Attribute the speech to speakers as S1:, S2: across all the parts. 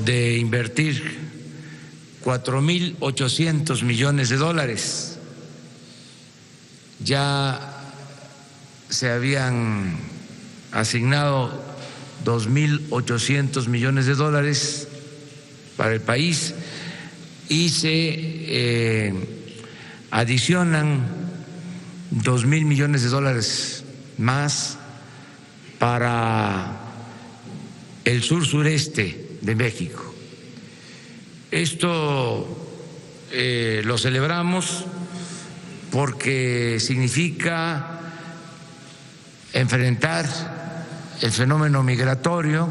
S1: De invertir 4.800 millones de dólares. Ya se habían asignado 2.800 millones de dólares para el país y se adicionan 2.000 millones de dólares más para el sur sureste de México. Esto lo celebramos porque significa enfrentar el fenómeno migratorio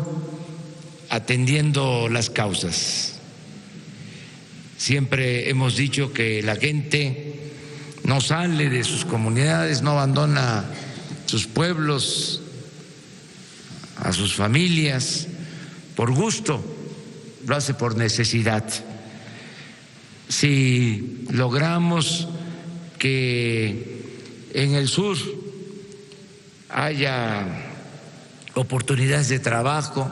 S1: atendiendo las causas. Siempre hemos dicho que la gente no sale de sus comunidades, no abandona sus pueblos, a sus familias por gusto, lo hace por necesidad. Si logramos que en el sur haya oportunidades de trabajo,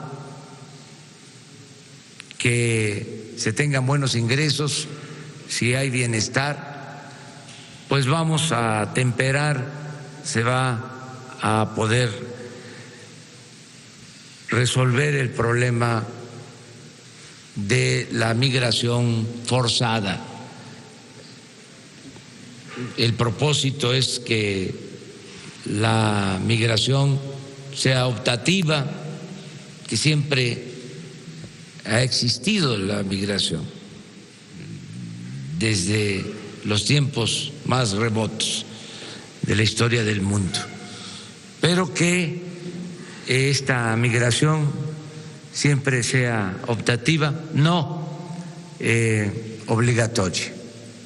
S1: que se tengan buenos ingresos, si hay bienestar, pues vamos a temperar, se va a poder resolver el problema de la migración forzada. El propósito es que la migración sea optativa, que siempre ha existido la migración desde los tiempos más remotos de la historia del mundo, pero que esta migración siempre sea optativa, no obligatoria,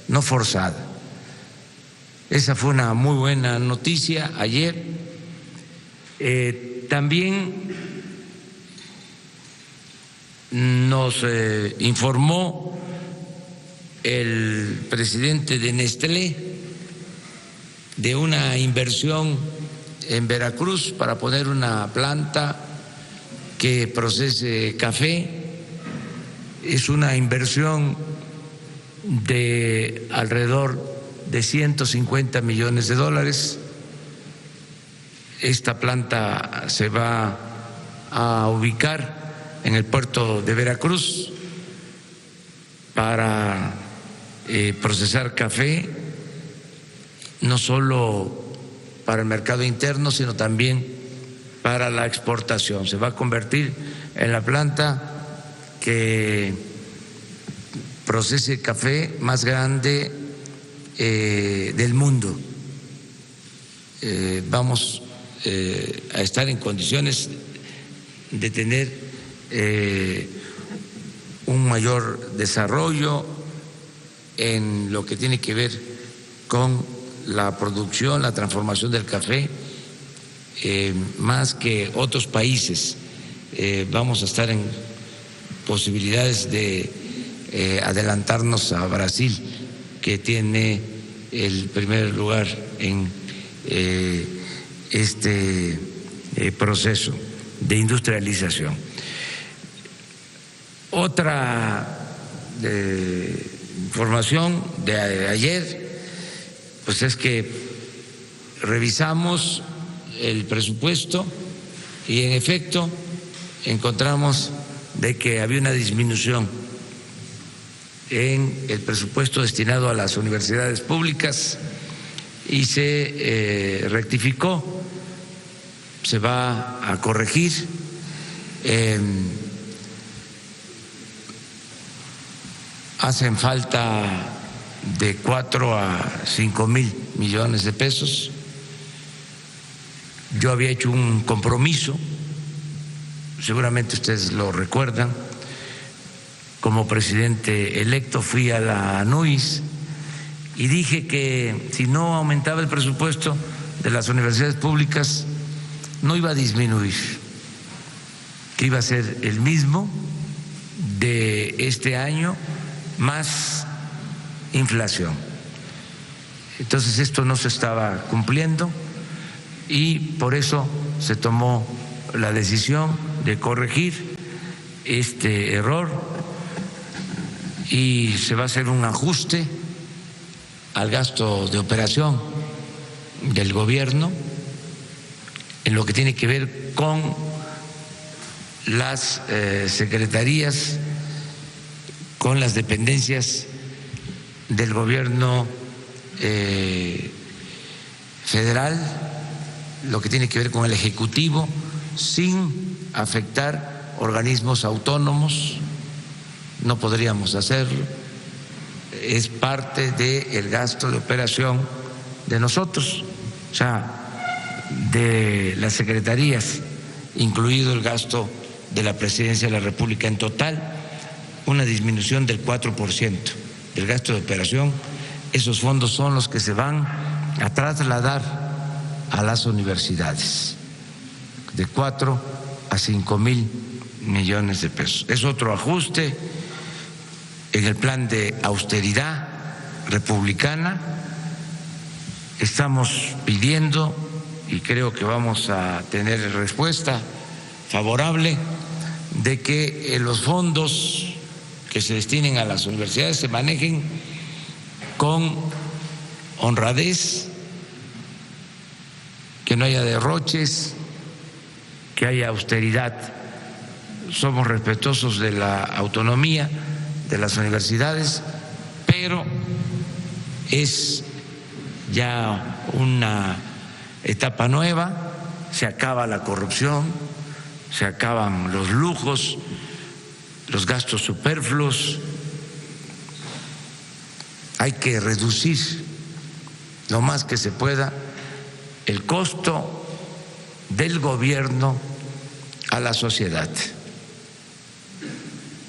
S1: no forzada. Esa fue una muy buena noticia ayer. También nos informó el presidente de Nestlé de una inversión en Veracruz para poner una planta que procese café. Es una inversión de alrededor de 150 millones de dólares. Esta planta se va a ubicar en el puerto de Veracruz para procesar café, no solo para el mercado interno, sino también para la exportación. Se va a convertir en la planta que procese café más grande del mundo. Vamos a estar en condiciones de tener un mayor desarrollo en lo que tiene que ver con la producción, la transformación del café, más que otros países. Vamos a estar en posibilidades de adelantarnos a Brasil, que tiene el primer lugar en este proceso de industrialización. Otra información de ayer, pues es que revisamos el presupuesto y en efecto encontramos de que había una disminución en el presupuesto destinado a las universidades públicas y se rectificó, se va a corregir. Hacen falta de 4 a 5 mil millones de pesos. Yo había hecho un compromiso, seguramente ustedes lo recuerdan, como presidente electo fui a la ANUIS y dije que si no aumentaba el presupuesto de las universidades públicas no iba a disminuir, que iba a ser el mismo de este año más inflación. Entonces esto no se estaba cumpliendo y por eso se tomó la decisión de corregir este error y se va a hacer un ajuste al gasto de operación del gobierno en lo que tiene que ver con las secretarías, con las dependencias del gobierno federal, lo que tiene que ver con el Ejecutivo, sin afectar organismos autónomos. No podríamos hacerlo, es parte del gasto de operación de nosotros, o sea, de las secretarías, incluido el gasto de la Presidencia de la República. En total, una disminución del 4% del gasto de operación. Esos fondos son los que se van a trasladar a las universidades, de 4 a 5 mil millones de pesos. Es otro ajuste en el plan de austeridad republicana. Estamos pidiendo, y creo que vamos a tener respuesta favorable, de que los fondos que se destinen a las universidades se manejen con honradez, que no haya derroches, que haya austeridad. Somos respetuosos de la autonomía de las universidades, pero es ya una etapa nueva, se acaba la corrupción, se acaban los lujos, los gastos superfluos. Hay que reducir lo más que se pueda el costo del gobierno a la sociedad,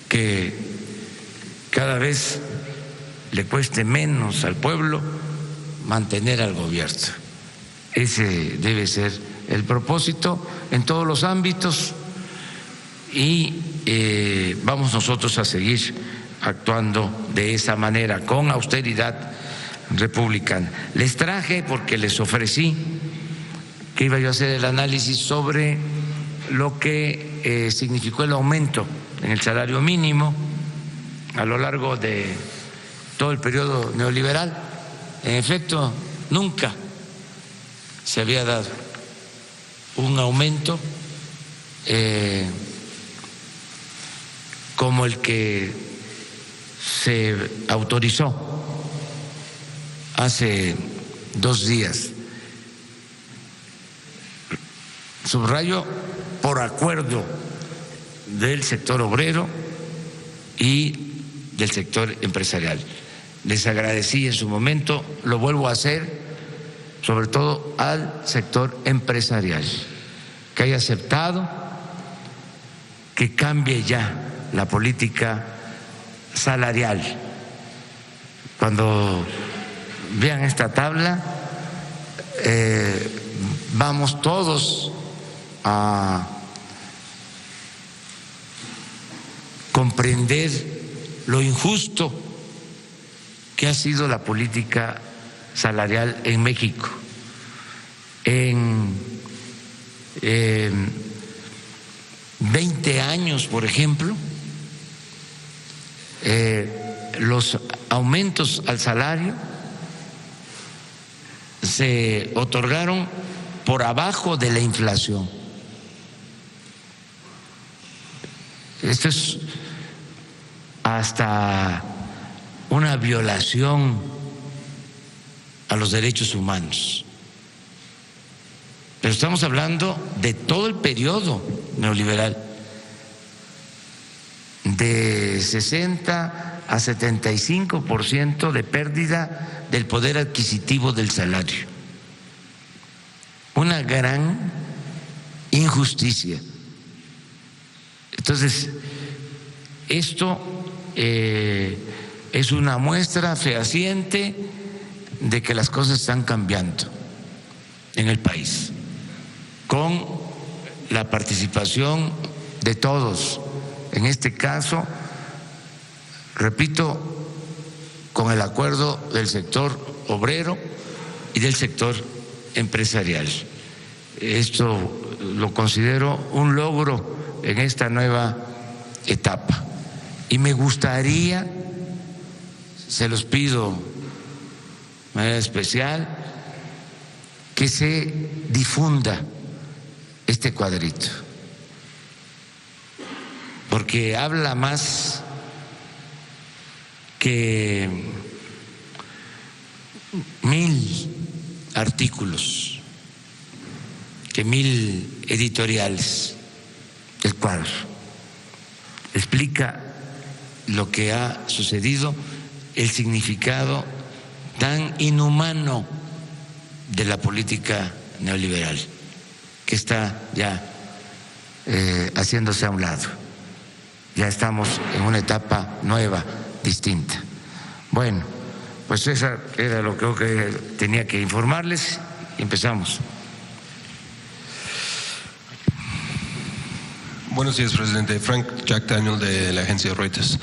S1: que cada vez le cueste menos al pueblo mantener al gobierno. Ese debe ser el propósito en todos los ámbitos y vamos nosotros a seguir actuando de esa manera, con austeridad republicana. Les traje, porque les ofrecí que iba yo a hacer el análisis sobre lo que significó el aumento en el salario mínimo a lo largo de todo el periodo neoliberal. En efecto, nunca se había dado un aumento como el que se autorizó hace 2 días. Subrayo, por acuerdo del sector obrero y del sector empresarial. Les agradecí en su momento, lo vuelvo a hacer, sobre todo al sector empresarial, que haya aceptado que cambie ya la política salarial. Cuando vean esta tabla, vamos todos a comprender lo injusto que ha sido la política salarial en México. En 20 años, por ejemplo, los aumentos al salario se otorgaron por abajo de la inflación. Esto es hasta una violación a los derechos humanos. Pero estamos hablando de todo el periodo neoliberal, de 60 a 75% de pérdida del poder adquisitivo del salario. Una gran injusticia. Entonces, esto es una muestra fehaciente de que las cosas están cambiando en el país, con la participación de todos. En este caso, repito, con el acuerdo del sector obrero y del sector empresarial. Esto lo considero un logro en esta nueva etapa. Y me gustaría, se los pido de manera especial, que se difunda este cuadrito, porque habla más que 1000 artículos, que 1000 editoriales. El cuadro explica lo que ha sucedido, el significado tan inhumano de la política neoliberal que está ya haciéndose a un lado. Ya estamos en una etapa nueva, distinta. Bueno, pues eso era lo que creo que tenía que informarles y empezamos.
S2: Buenos días, presidente. Frank Jack Daniel, de la agencia Reuters.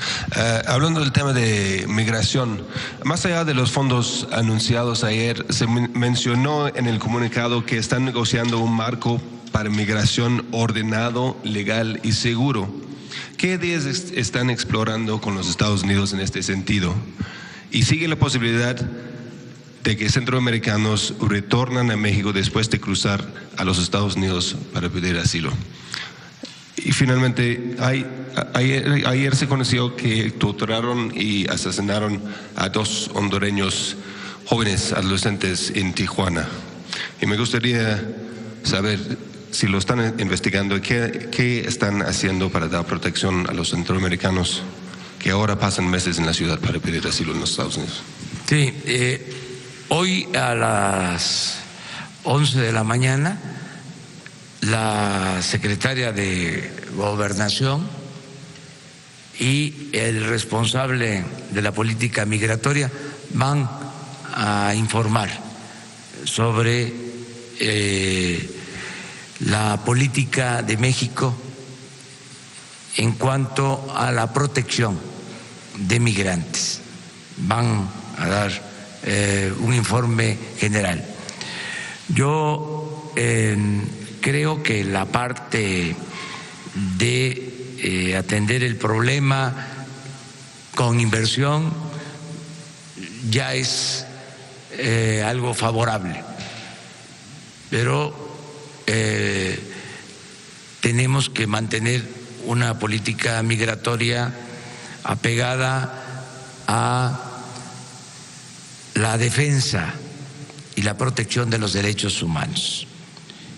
S2: Hablando del tema de migración, más allá de los fondos anunciados ayer, se mencionó en el comunicado que están negociando un marco para migración ordenado, legal y seguro. ¿Qué ideas están explorando con los Estados Unidos en este sentido? ¿Y sigue la posibilidad de que centroamericanos retornan a México después de cruzar a los Estados Unidos para pedir asilo? Y finalmente, ayer se conoció que torturaron y asesinaron a 2 hondureños jóvenes adolescentes en Tijuana. Y me gustaría saber si lo están investigando, qué están haciendo para dar protección a los centroamericanos que ahora pasan meses en la ciudad para pedir asilo en los Estados Unidos.
S1: Sí, hoy a las 11 de la mañana, la secretaria de Gobernación y el responsable de la política migratoria van a informar sobre la política de México en cuanto a la protección de migrantes. Van a dar un informe general. Yo creo que la parte de atender el problema con inversión ya es algo favorable, pero tenemos que mantener una política migratoria apegada a la defensa y la protección de los derechos humanos.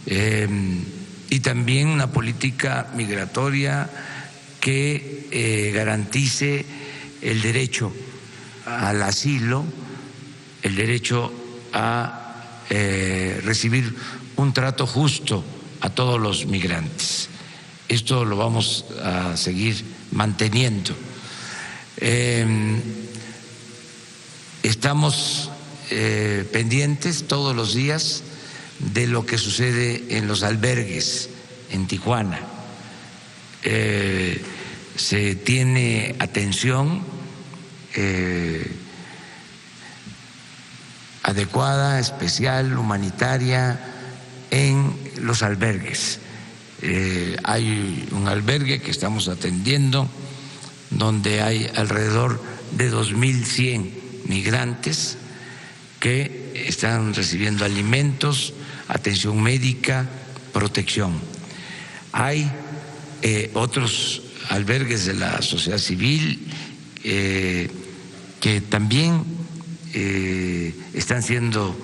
S1: Y también una política migratoria que garantice el derecho al asilo, el derecho a recibir un trato justo a todos los migrantes. Esto lo vamos a seguir manteniendo. Estamos pendientes todos los días de lo que sucede en los albergues en Tijuana. Se tiene atención adecuada, especial, humanitaria en los albergues. Hay un albergue que estamos atendiendo donde hay alrededor de 2100 migrantes que están recibiendo alimentos, atención médica, protección. Hay otros albergues de la sociedad civil que también están siendo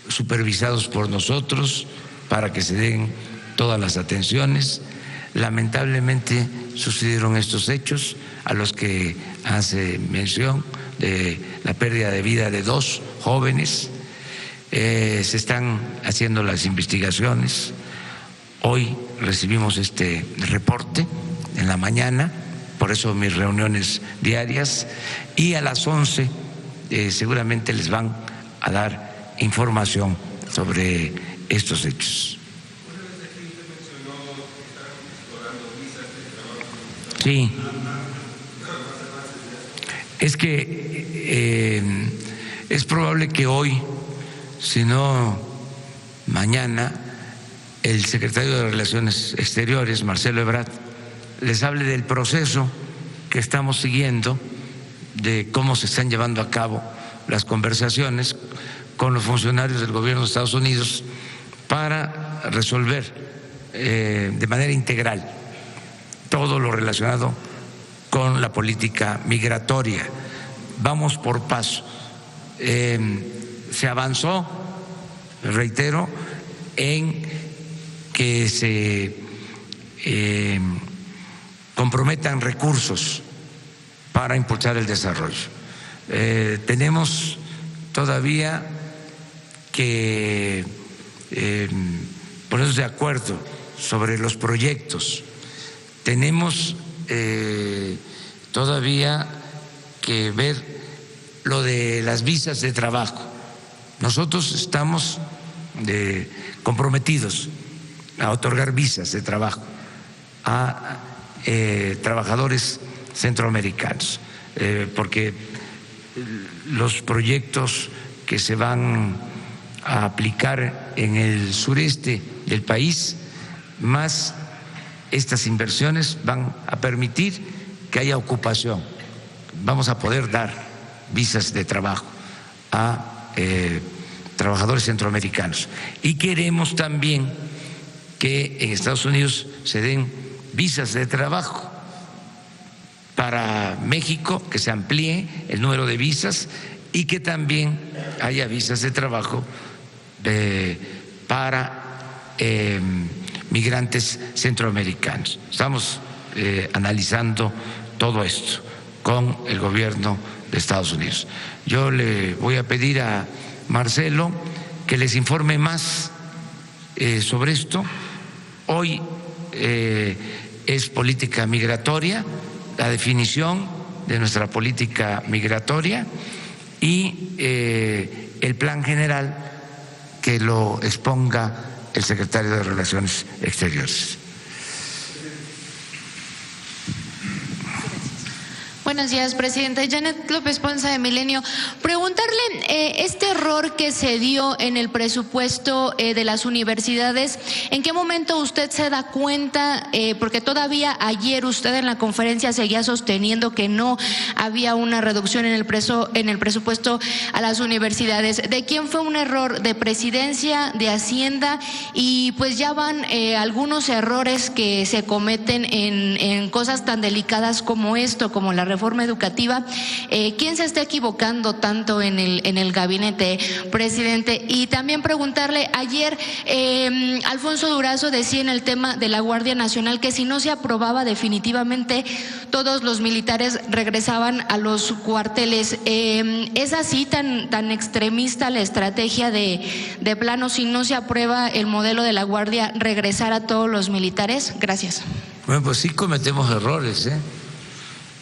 S1: supervisados por nosotros para que se den todas las atenciones. Lamentablemente sucedieron estos hechos a los que hace mención de la pérdida de vida de 2 jóvenes. Se están haciendo las investigaciones. Hoy recibimos este reporte en la mañana, por eso mis reuniones diarias, y a las 11 seguramente les van a dar información sobre estos hechos. Sí, es que es probable que hoy, si no mañana, el secretario de Relaciones Exteriores, Marcelo Ebrard, les hable del proceso que estamos siguiendo, de cómo se están llevando a cabo las conversaciones con los funcionarios del gobierno de Estados Unidos para resolver de manera integral todo lo relacionado con la política migratoria. Vamos por paso. Se avanzó, reitero, en que se comprometan recursos para impulsar el desarrollo. Tenemos todavía que ponernos de acuerdo sobre los proyectos. Tenemos todavía que ver lo de las visas de trabajo. Nosotros estamos comprometidos a otorgar visas de trabajo a trabajadores centroamericanos, porque los proyectos que se van a aplicar en el sureste del país, más estas inversiones, van a permitir que haya ocupación. Vamos a poder dar visas de trabajo a trabajadores centroamericanos. Y queremos también que en Estados Unidos se den visas de trabajo para México, que se amplíe el número de visas y que también haya visas de trabajo para migrantes centroamericanos. Estamos analizando todo esto con el gobierno de Estados Unidos. Yo le voy a pedir a Marcelo que les informe más sobre esto. Hoy es política migratoria, la definición de nuestra política migratoria y el plan general que lo exponga el secretario de Relaciones Exteriores.
S3: Buenos días, presidenta. Janet López Ponce de Milenio. Preguntarle, este error que se dio en el presupuesto de las universidades, ¿en qué momento usted se da cuenta? Porque todavía ayer usted en la conferencia seguía sosteniendo que no había una reducción en el presupuesto a las universidades. ¿De quién fue un error? ¿De Presidencia, de Hacienda? Y pues ya van algunos errores que se cometen en cosas tan delicadas como esto, como la reforma educativa. ¿Quién se está equivocando tanto en el gabinete, presidente? Y también preguntarle, ayer Alfonso Durazo decía en el tema de la Guardia Nacional que si no se aprobaba definitivamente todos los militares regresaban a los cuarteles. ¿Es así tan extremista la estrategia de plano, si no se aprueba el modelo de la Guardia, regresar a todos los militares? Gracias.
S1: Bueno, pues sí cometemos errores,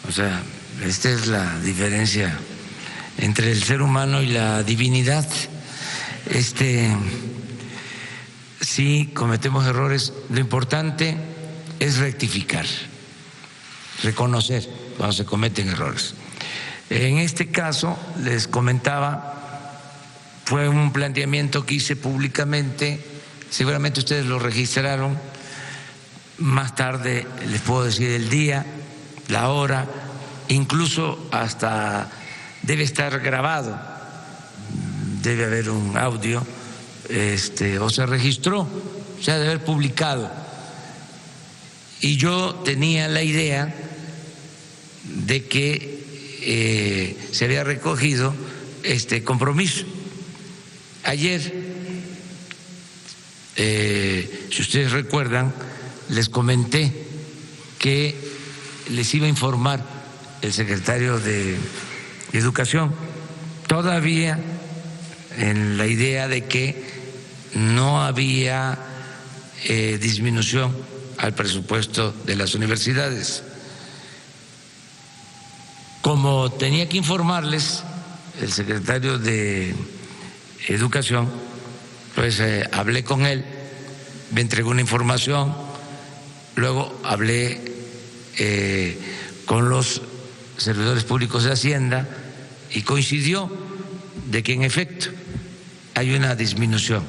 S1: O sea, esta es la diferencia entre el ser humano y la divinidad. Sí cometemos errores. Lo importante es rectificar, reconocer cuando se cometen errores. En este caso, les comentaba, fue un planteamiento que hice públicamente, seguramente ustedes lo registraron. Más tarde les puedo decir el día, la hora, incluso hasta debe estar grabado, debe haber un audio, o se registró, se ha de haber publicado. Y yo tenía la idea de que se había recogido este compromiso. Ayer, si ustedes recuerdan, les comenté que les iba a informar el secretario de Educación, todavía en la idea de que no había disminución al presupuesto de las universidades. Como tenía que informarles el secretario de Educación, pues hablé con él, me entregó una información, luego hablé con los servidores públicos de Hacienda y coincidió de que en efecto hay una disminución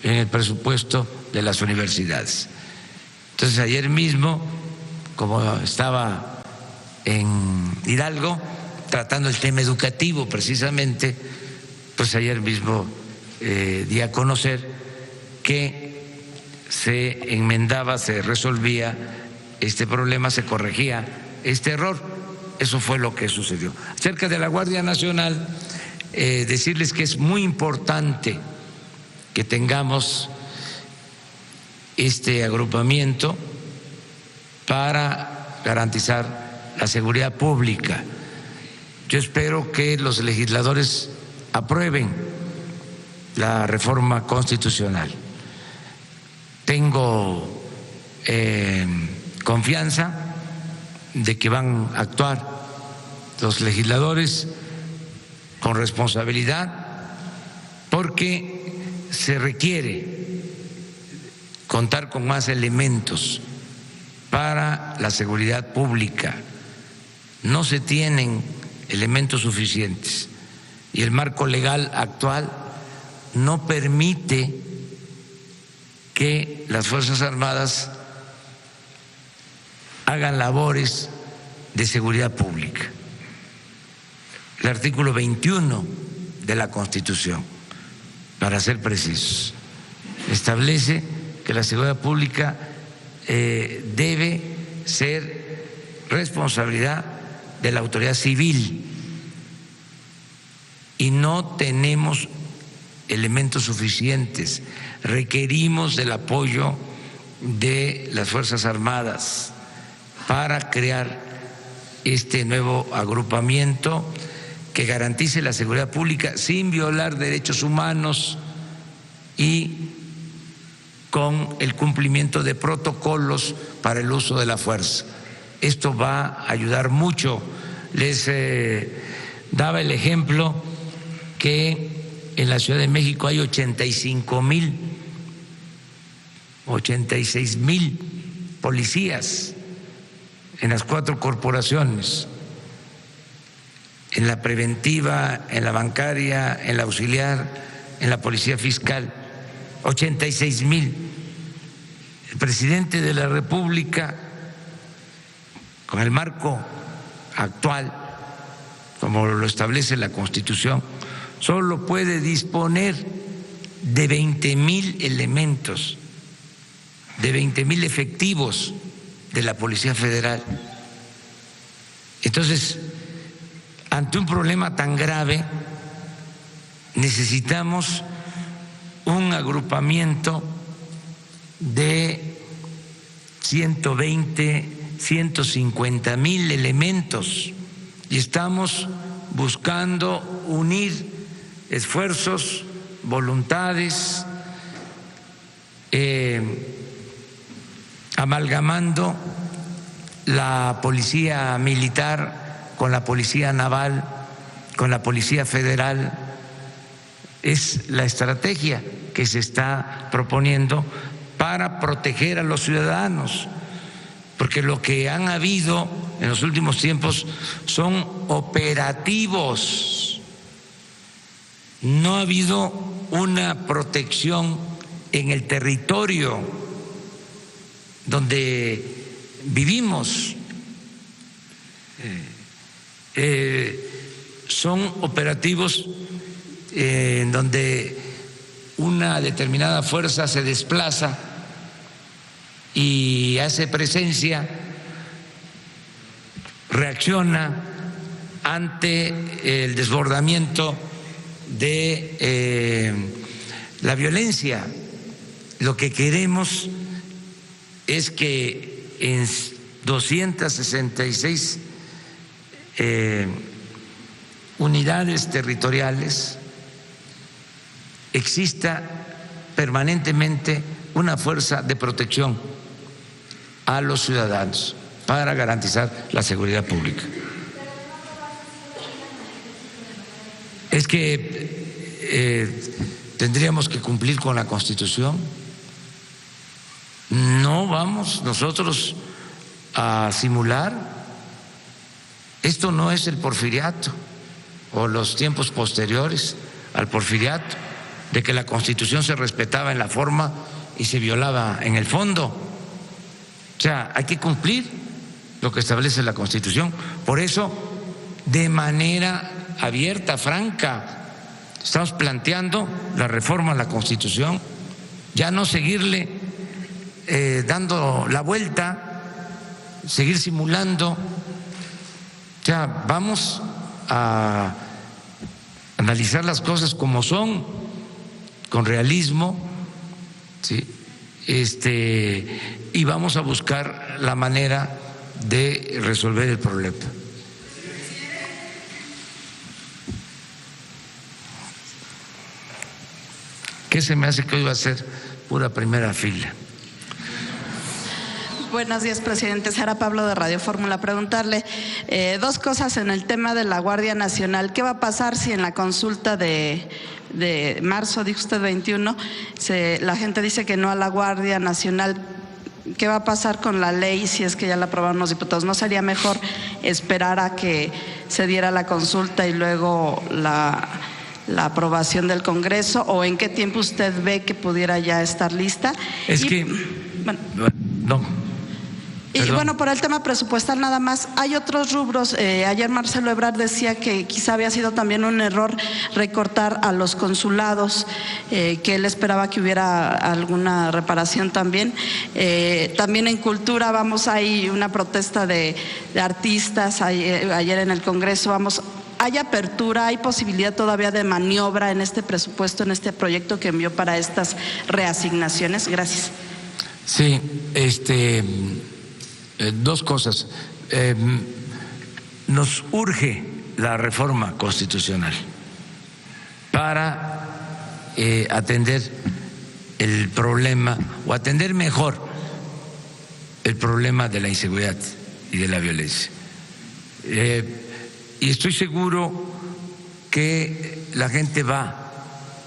S1: en el presupuesto de las universidades. Entonces ayer mismo, como estaba en Hidalgo tratando el tema educativo precisamente, pues ayer mismo di a conocer que se enmendaba, se resolvía este problema, se corregía este error. Eso fue lo que sucedió. Acerca de la Guardia Nacional, decirles que es muy importante que tengamos este agrupamiento para garantizar la seguridad pública. Yo espero que los legisladores aprueben la reforma constitucional. Tengo confianza de que van a actuar los legisladores con responsabilidad, porque se requiere contar con más elementos para la seguridad pública. No se tienen elementos suficientes y el marco legal actual no permite que las Fuerzas Armadas hagan labores de seguridad pública. El artículo 21 de la Constitución, para ser precisos, establece que la seguridad pública debe ser responsabilidad de la autoridad civil y no tenemos elementos suficientes. Requerimos del apoyo de las Fuerzas Armadas para crear este nuevo agrupamiento que garantice la seguridad pública sin violar derechos humanos y con el cumplimiento de protocolos para el uso de la fuerza. Esto va a ayudar mucho. Les daba el ejemplo que en la Ciudad de México hay 86,000 policías en las 4 corporaciones, en la preventiva, en la bancaria, en la auxiliar, en la policía fiscal, 86,000. El presidente de la República, con el marco actual, como lo establece la Constitución, solo puede disponer de 20,000 elementos, de 20,000 efectivos de la Policía Federal. Entonces, ante un problema tan grave, necesitamos un agrupamiento de 120, 150,000 elementos y estamos buscando unir esfuerzos, voluntades, amalgamando la policía militar con la policía naval, con la policía federal. Es la estrategia que se está proponiendo para proteger a los ciudadanos, porque lo que han habido en los últimos tiempos son operativos. No ha habido una protección en el territorio donde vivimos. Son operativos en donde una determinada fuerza se desplaza y hace presencia, reacciona ante el desbordamiento de la violencia. Lo que queremos es que en 266 unidades territoriales exista permanentemente una fuerza de protección a los ciudadanos para garantizar la seguridad pública. Es que tendríamos que cumplir con la Constitución. No vamos nosotros a simular. Esto no es el porfiriato o los tiempos posteriores al porfiriato, de que la Constitución se respetaba en la forma y se violaba en el fondo. O sea, hay que cumplir lo que establece la Constitución. Por eso, de manera abierta, franca, estamos planteando la reforma a la Constitución, ya no seguirle dando la vuelta, seguir simulando. O sea, vamos a analizar las cosas como son, con realismo, ¿sí? Y vamos a buscar la manera de resolver el problema. ¿Qué se me hace que hoy va a ser pura primera fila?
S4: Buenos días, presidente. Sara Pablo de Radio Fórmula. Preguntarle dos cosas en el tema de la Guardia Nacional. ¿Qué va a pasar si en la consulta de marzo, dijo usted 21, la gente dice que no a la Guardia Nacional? ¿Qué va a pasar con la ley si es que ya la aprobaron los diputados? ¿No sería mejor esperar a que se diera la consulta y luego la aprobación del Congreso? ¿O en qué tiempo usted ve que pudiera ya estar lista? Y bueno, por el tema presupuestal nada más, hay otros rubros. Ayer Marcelo Ebrard decía que quizá había sido también un error recortar a los consulados, que él esperaba que hubiera alguna reparación también. También en cultura, hay una protesta de artistas ayer en el Congreso, ¿hay apertura, hay posibilidad todavía de maniobra en este presupuesto, en este proyecto que envió para estas reasignaciones? Gracias.
S1: Sí, dos cosas. Nos urge la reforma constitucional para atender el problema, o atender mejor el problema de la inseguridad y de la violencia. Y estoy seguro que la gente va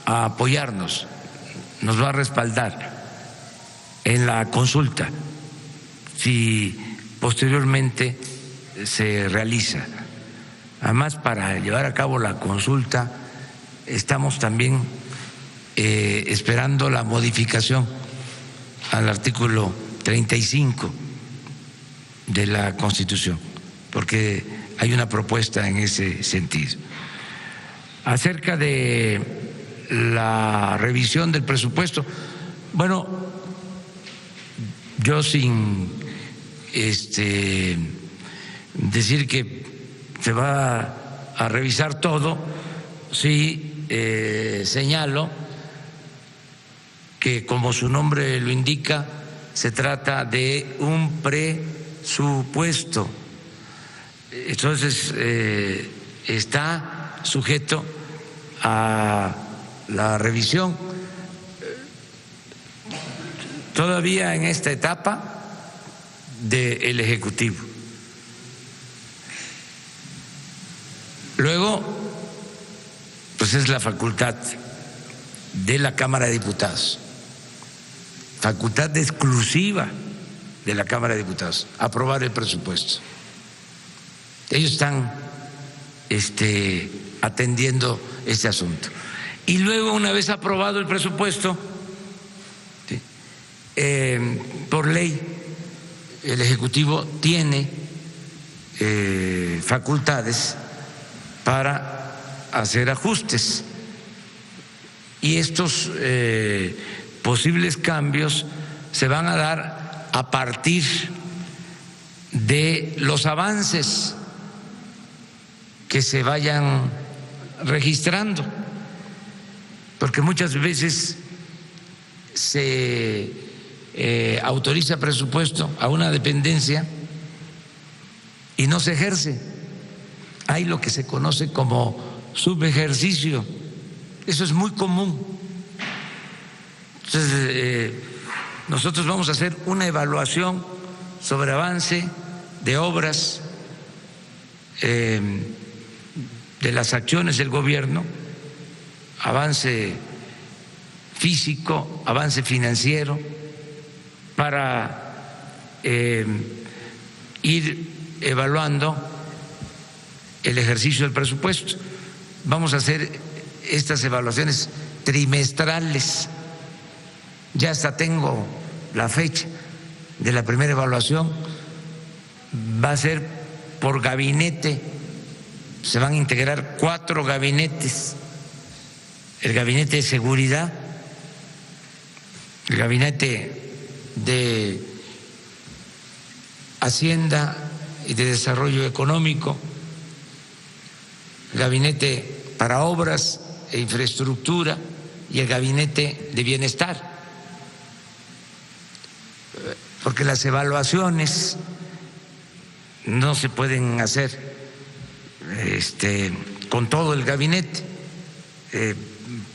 S1: a apoyarnos, nos va a respaldar en la consulta, si posteriormente se realiza. Además, para llevar a cabo la consulta, estamos también esperando la modificación al artículo 35 de la Constitución, porque hay una propuesta en ese sentido. Acerca de la revisión del presupuesto, bueno, yo sin decir que se va a revisar todo, sí señalo que, como su nombre lo indica, se trata de un presupuesto. Entonces está sujeto a la revisión. Todavía en esta etapa del Ejecutivo. Luego, pues es la facultad de la Cámara de Diputados, facultad exclusiva de la Cámara de Diputados, aprobar el presupuesto. Ellos están atendiendo este asunto. Y luego, una vez aprobado el presupuesto, por ley, el Ejecutivo tiene facultades para hacer ajustes, y estos posibles cambios se van a dar a partir de los avances que se vayan registrando, porque muchas veces se autoriza presupuesto a una dependencia y no se ejerce. Hay lo que se conoce como subejercicio. Eso es muy común. Entonces, nosotros vamos a hacer una evaluación sobre avance de obras, de las acciones del gobierno, avance físico, avance financiero, para ir evaluando el ejercicio del presupuesto. Vamos a hacer estas evaluaciones trimestrales ya hasta tengo la fecha de la primera evaluación, va a ser por gabinete, se van a integrar 4 gabinetes: el gabinete de seguridad, el gabinete de Hacienda y de Desarrollo Económico, el gabinete para obras e infraestructura y el gabinete de bienestar, porque las evaluaciones no se pueden hacer con todo el gabinete,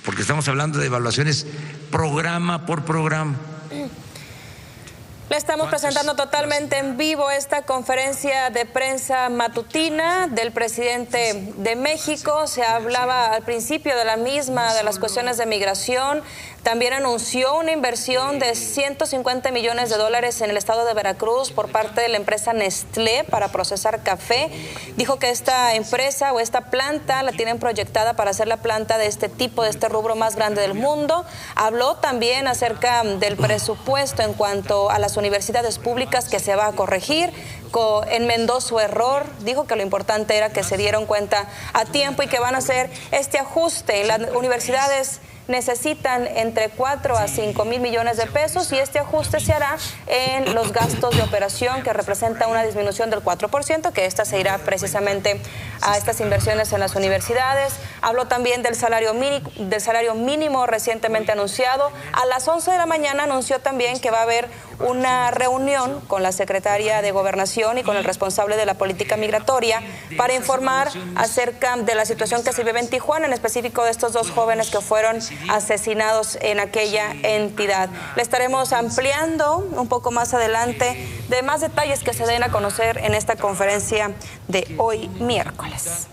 S1: porque estamos hablando de evaluaciones programa por programa.
S5: Le estamos presentando totalmente en vivo esta conferencia de prensa matutina del presidente de México. Se hablaba al principio de la misma, de las cuestiones de migración. También anunció una inversión de $150 millones en el estado de Veracruz por parte de la empresa Nestlé para procesar café. Dijo que esta empresa o esta planta la tienen proyectada para ser la planta de este tipo, de este rubro más grande del mundo. Habló también acerca del presupuesto en cuanto a las universidades públicas que se va a corregir. Enmendó su error, dijo que lo importante era que se dieron cuenta a tiempo y que van a hacer este ajuste. Las universidades necesitan entre 4 a 5 mil millones de pesos y este ajuste se hará en los gastos de operación, que representa una disminución del 4%, que esta se irá precisamente a estas inversiones en las universidades. Habló también del salario mínimo recientemente anunciado. A las 11 de la mañana anunció también que va a haber una reunión con la secretaria de Gobernación y con el responsable de la política migratoria para informar acerca de la situación que se vive en Tijuana, en específico de estos 2 jóvenes que fueron asesinados en aquella entidad. Le estaremos ampliando un poco más adelante de más detalles que se den a conocer en esta conferencia de hoy miércoles.